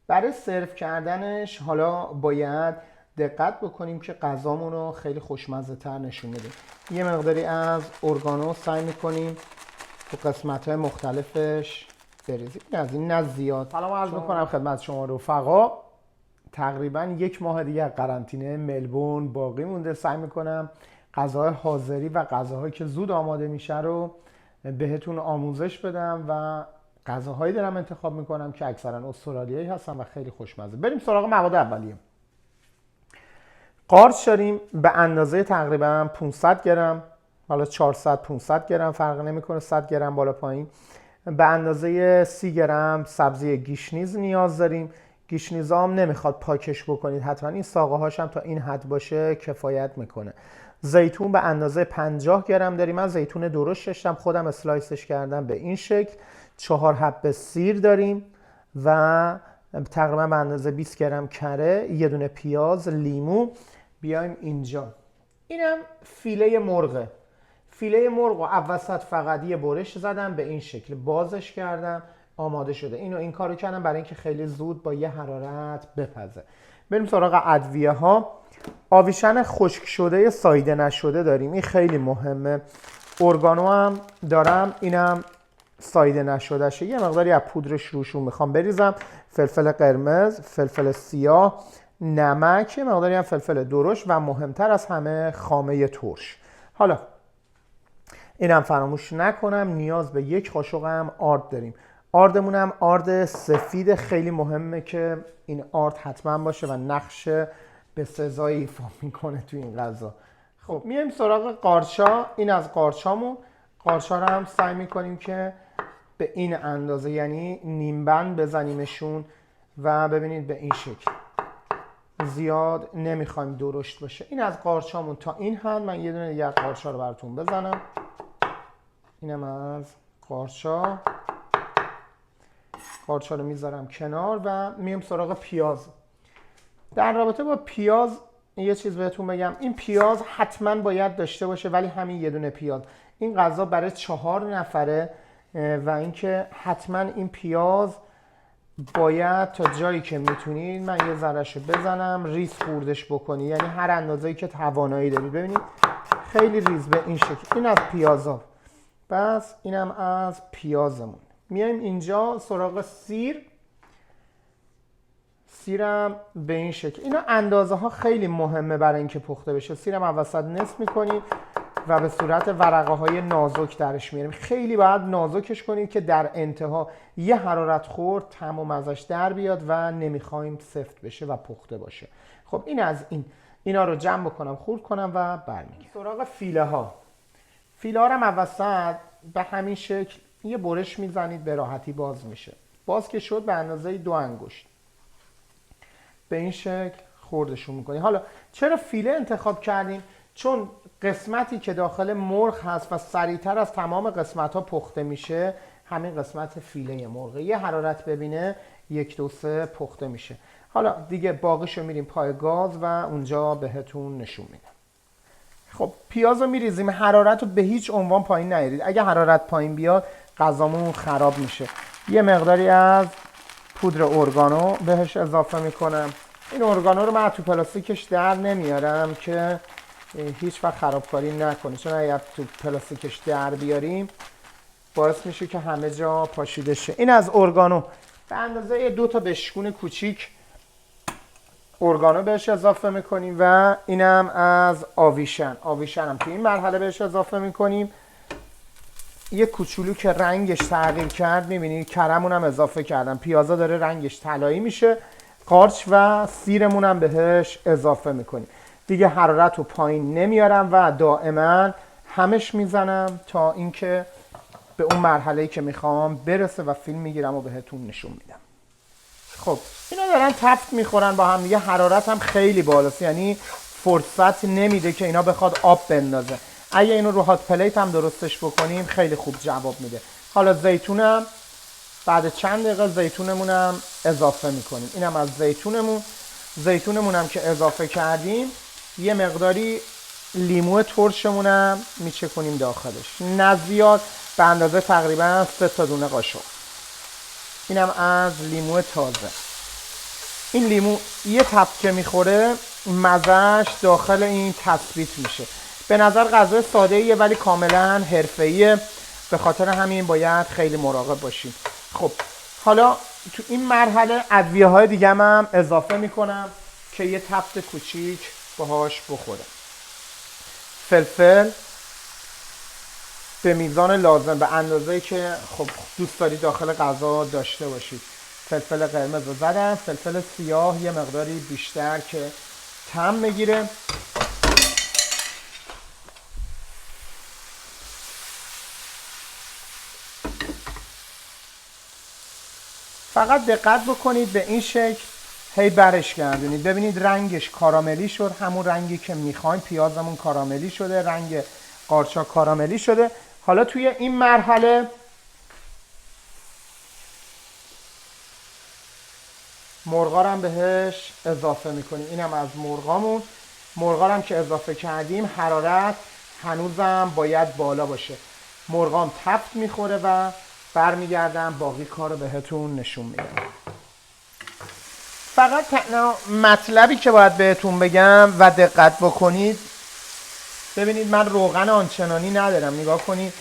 برای سرو کردنش حالا باید دقت بکنیم که غذامون رو خیلی خوشمزه تر نشون بدیم. یه مقداری از اورگانو سعی میکنیم تو قسمت های مختلفش بریزیم، از این نه زیاد. سلام عرض میکنم خدمت شما رفقا. تقریبا یک ماه دیگه قرنطینه ملبورن باقی مونده. سعی میکنم غذاهای حاضری و غذاهایی که زود آماده میشه رو بهتون آموزش بدم و غذاهایی دارم انتخاب میکنم که اکثرا استرالیایی هستن و خیلی خوشمزه. بریم سراغ مواد اولیه. قارچ داریم به اندازه تقریبا 500 گرم، حالا 400 500 گرم فرق نمیکنه، 100 گرم بالا پایین. به اندازه 30 گرم سبزی گیشنیز نیاز داریم. گیشنیزا هم نمیخواد پاکش بکنید، حتما این ساقه هاش هم تا این حد باشه کفایت میکنه. زیتون به اندازه 50 گرم داریم. من زیتون درشت داشتم خودم اسلایسش کردم به این شکل. 4 حبه سیر داریم و تقریبا به اندازه 20 گرم کره، یه دونه پیاز، لیمو. بیایم اینجا، اینم فیله مرغه. فیله مرغ رو وسط فقط یه برش زدم به این شکل، بازش کردم، آماده شده. این کارو کردم برای اینکه خیلی زود با یه حرارت بپزه. بریم سراغ ادویه ها. آویشن خشک شده ساییده نشده داریم، این خیلی مهمه. اورگانو هم دارم، اینم ساییده نشده شه. یه مقداری از پودرش روشون میخوام بریزم. فلفل قرمز، فلفل سیاه، نمک، یه مقداری هم فلفل درشت و مهمتر از همه خامه ترش. حالا اینم فراموش نکنم نیاز به یک قاشق هم آرد داریم. آردمون هم آرد سفید، خیلی مهمه که این آرد حتما باشه و نقش به سزایی ایفا میکنه تو این غذا. خب میایم سراغ قارچا. این از قارچامون. قارچا رو هم سعی میکنیم که به این اندازه، یعنی نیم بند بزنیمشون و ببینید به این شکل. زیاد نمیخوایم درشت باشه. این از قارچامون تا این حد. من یه دونه دیگه از قارچا رو براتون بزنم. اینم از قارچا. قارچا رو میذارم کنار و میام سراغ پیاز. در رابطه با پیاز یه چیز بهتون بگم، این پیاز حتما باید داشته باشه، ولی همین یه دونه پیاز. این غذا برای 4 نفره و اینکه حتما این پیاز باید تا جایی که میتونید، من یه ذرهشو بزنم، ریز خوردش بکنی، یعنی هر اندازه‌ای که توانایی دارید. ببینید خیلی ریز به این شکل. این از پیازا. بس اینم از پیازمون. میایم اینجا سراغ سیر. سیرم به این شکل. اینا اندازه ها خیلی مهمه برای اینکه پخته بشه. سیرم از وسط نصف میکنید و به صورت ورقه های نازک درش میاریم. خیلی باید نازکش کنید که در انتها یه حرارت خورد تمام ازش در بیاد و نمیخوایم سفت بشه و پخته باشه. خب این از این. اینا رو جمع بکنم، خورد کنم و برمیگردم. سراغ فیله ها. فیله ها رو هم وسط به همین شکل یه برش میزنید، به راحتی باز میشه. باز که شد به اندازه 2 انگشت به این شکل خوردشون میکنید. حالا چرا فیله انتخاب کردیم؟ چون قسمتی که داخل مرغ هست و سریعتر از تمام قسمت ها پخته میشه همین قسمت فیله مرغه. یه حرارت ببینه 1 2 3 پخته میشه. حالا دیگه باقیشو میریم پای گاز و اونجا بهتون نشون میدم. خب پیاز رو میریزیم. حرارت رو به هیچ عنوان پایین نیارید. اگه حرارت پایین بیاد غذامون خراب میشه. یه مقداری از پودر اورگانو بهش اضافه میکنم. این اورگانو رو من تو پلاستیکش در نمیارم که هیچ وقت خرابکاری نکنه، چون اگه تو پلاستیکش در بیاریم باعث میشه که همه جا پاشیده شه. این از اورگانو. به اندازه 2 تا بشکون کوچیک اورگانو بهش اضافه میکنیم و اینم از آویشن. آویشن هم تو این مرحله بهش اضافه میکنیم. یه کوچولو که رنگش تغییر کرد، میبینید کرمون هم اضافه کردم. پیازا داره رنگش طلایی میشه. قارچ و سیرمون هم بهش اضافه میکنیم. دیگه حرارت رو پایین نمیارم و دائما همش میزنم تا اینکه به اون مرحله‌ای که میخوام برسه و فیلم میگیرم و بهتون نشون میدم. خب اینا دارن تفت میخورن با هم دیگه. حرارت هم خیلی بالاست، یعنی فرصت نمیده که اینا بخواد آب بندازه. اگه اینو رو هات پلیت هم درستش بکنیم خیلی خوب جواب میده. حالا زیتونم بعد چند دقیقه زیتونمونم اضافه میکنیم. اینم از زیتونمون. زیتونمونم که اضافه کردیم یه مقداری لیمو ترشمونم میچکنیم داخلش، نه زیاد، به اندازه تقریبا 3 تا دونه قاشق. اینم از لیمو تازه. این لیمو یه تپ که میخوره مزهش داخل این تثبیت میشه. به نظر غذای ساده ایه ولی کاملا حرفه‌ایه، به خاطر همین باید خیلی مراقب باشیم. خب حالا تو این مرحله ادویه های دیگه هم اضافه میکنم که یه تفت کوچیک باهاش بخوره. فلفل به میزان لازم، به اندازه‌ای که خب دوست داری داخل غذا داشته باشید. فلفل قرمز رو زدم، فلفل سیاه یه مقداری بیشتر که طعم بگیره. فقط دقت بکنید به این شکل هی برش گردونید، ببینید رنگش کاراملی شد، همون رنگی که میخوایم. پیازمون کاراملی شده، رنگ قارچا کاراملی شده. حالا توی این مرحله مرغا رو هم بهش اضافه میکنیم. اینم از مرغامون. مرغا رو هم که اضافه کردیم حرارت هنوزم باید بالا باشه. مرغام تفت میخوره و برمیگردم باقی کار رو بهتون نشون میدم. فقط مطلبی که باید بهتون بگم و دقت بکنید، ببینید من روغن آنچنانی ندارم، نگاه کنید،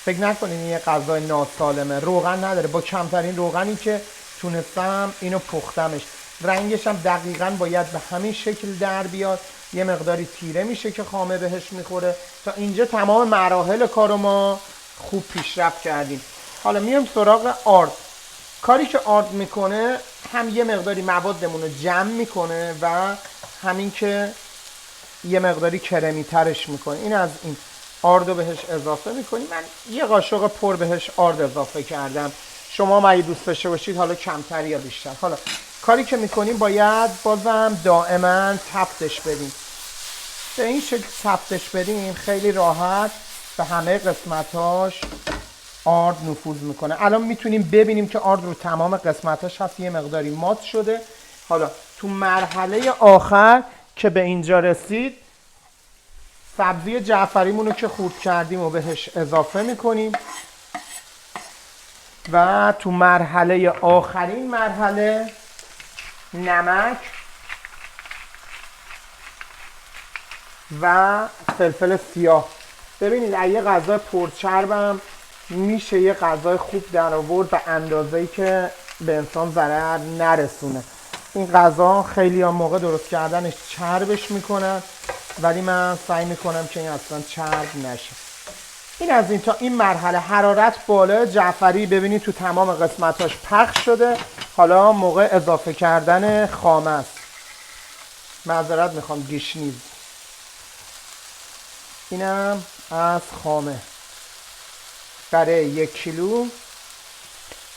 فکر نکنید این یه غذای ناسالمه. روغن نداره، با کمترین روغنی که تونستم اینو پختمش. رنگش هم دقیقاً باید به همین شکل در بیاد، یه مقداری تیره میشه که خامه بهش میخوره. تا اینجا تمام مراحل کارو ما خوب پیشرفت کردیم. حالا میام سراغ آرد. کاری که آرد میکنه هم یه مقداری موادمون رو جمع میکنه و همین که یه مقداری کرمی ترش میکنه. این از این آرد رو بهش اضافه میکنیم. من یه قاشق پر بهش آرد اضافه کردم، شما هم اگه دوست داشته باشید حالا کمتر یا بیشتر. حالا کاری که میکنیم باید بازم دائما تفتش بدیم. به این شکل تفتش بدیم خیلی راحت به همه قسمتاش آرد نفوذ میکنه. الان میتونیم ببینیم که آرد رو تمام قسمتاش هست، یه مقداری مات شده. حالا تو مرحله آخر که به اینجا رسید، سبزی جعفریمون رو که خورد کردیم و بهش اضافه میکنیم و تو مرحله آخرین مرحله نمک و فلفل سیاه. ببینید اگه غذای پرچربم میشه یه غذای خوب در آورد به اندازه‌ای که به انسان ضرر نرسونه. این غذا خیلی هم موقع درست کردنش چربش میکنن ولی من سعی میکنم که این اصلا چرب نشه. این از این تا این مرحله حرارت بالا. جعفری ببینید تو تمام قسمتاش پخش شده. حالا موقع اضافه کردن خامه است. معذرت میخوام، گشنیز. اینم از خامه. برای 1 کیلو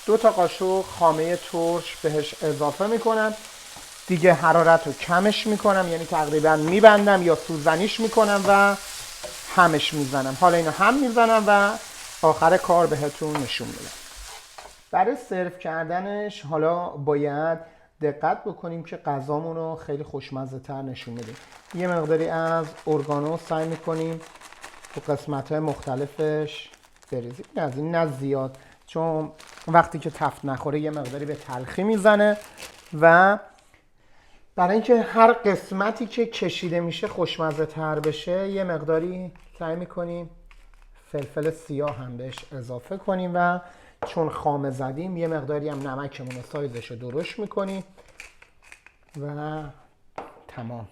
2 تا قاشق خامه ترش بهش اضافه میکنم. دیگه حرارت رو کمش میکنم، یعنی تقریبا میبندم یا سوزنیش میکنم و همش میزنم. حالا اینو هم میزنم و آخر کار بهتون نشون میدم. برای سرو کردنش حالا باید دقت بکنیم که غذامون رو خیلی خوشمزه تر نشون بدیم. یه مقداری از اورگانو سعی میکنیم تو قسمت های مختلفش بریزیم. از این نه زیاد، چون وقتی که تفت نخوره یه مقداری به تلخی میزنه و برای اینکه هر قسمتی که کشیده میشه خوشمزه تر بشه یه مقداری سعی میکنیم فلفل سیاه هم بهش اضافه کنیم و چون خامه زدیم یه مقداری هم نمکمون رو سایزش رو درشت میکنیم و تمام.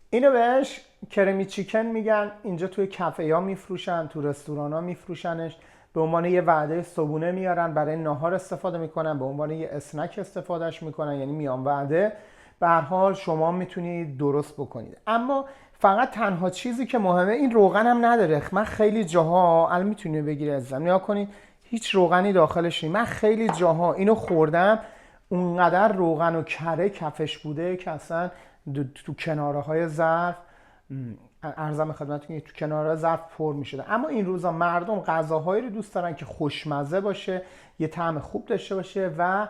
اینو بهش کرمی چیکن میگن. اینجا توی کافه ها میفروشن، تو رستوران ها میفروشنش. به عنوان یه وعده صبحونه میارن، برای ناهار استفاده میکنن، به عنوان یه اسنک استفادهش میکنن، یعنی میان وعده. به هر حال شما میتونید درست بکنید. اما فقط تنها چیزی که مهمه این روغن هم نداره. من خیلی جاها الان میتونید بگیرید ازم نگاه کنید هیچ روغنی داخلش نیست. من خیلی جاها اینو خوردم اونقدر روغن و کره کفش بوده که اصلا تو کناره های ظرف عرضم خدمتتون که تو کناره ظرف پر میشده. اما این روزا مردم غذاهایی رو دوست دارن که خوشمزه باشه، یه طعم خوب داشته باشه و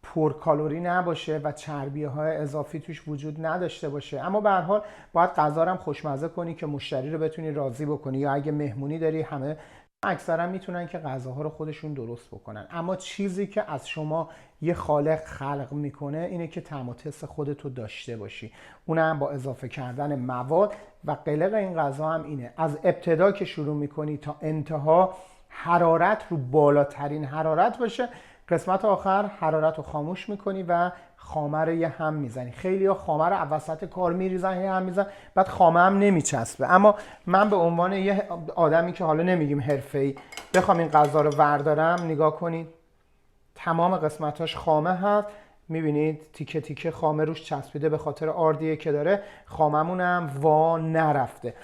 پرکالری نباشه و چربی های اضافی توش وجود نداشته باشه. اما به هر حال باید غذا رو هم خوشمزه کنی که مشتری رو بتونی راضی بکنی، یا اگه مهمونی داری همه اکثرا میتونن که غذاها رو خودشون درست بکنن، اما چیزی که از شما یه خالق خلق میکنه اینه که طعم و تست خودتو داشته باشی، اونم با اضافه کردن مواد. و قلق این غذا هم اینه، از ابتدا که شروع میکنی تا انتها حرارت رو بالاترین حرارت باشه، قسمت آخر حرارت رو خاموش میکنی و خامه رو یه هم میزنی. خیلی ها خامه رو وسط کار میریزن، یه هم میزن، بعد خامه هم نمیچسبه. اما من به عنوان یه آدمی که حالا نمیگیم حرفه‌ای بخوام این غذا رو وردارم، نگاه کنید تمام قسمتاش خامه هست، میبینید تیکه تیکه خامه روش چسبیده به خاطر آردیه که داره، خاممون هم وا نرفته.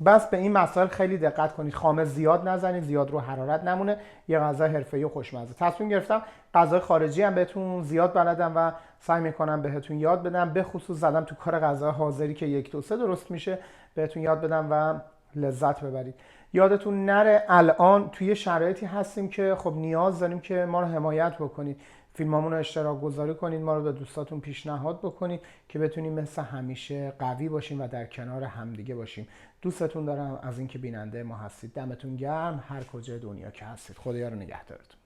بس به این مسائل خیلی دقت کنید، خامه زیاد نزنید، زیاد رو حرارت نمونه. یه غذا حرفه‌ای و خوشمزه. تصمیم گرفتم غذای خارجی هم بهتون زیاد بلدم و سعی میکنم بهتون یاد بدم، به خصوص زدم تو کار غذای حاضری که 1 2 3 درست میشه، بهتون یاد بدم و لذت ببرید. یادتون نره الان توی شرایطی هستیم که خب نیاز داریم که ما رو حمایت بکنید، فیلمامون رو اشتراک گذاری کنید، ما رو به دوستاتون پیشنهاد بکنید که بتونیم مثل همیشه قوی باشیم و در کنار همدیگه باشیم. دوستتون دارم از اینکه بیننده ما هستید. دمتون گرم هر کجای دنیا که هستید. خدایا رو نگهدارتون.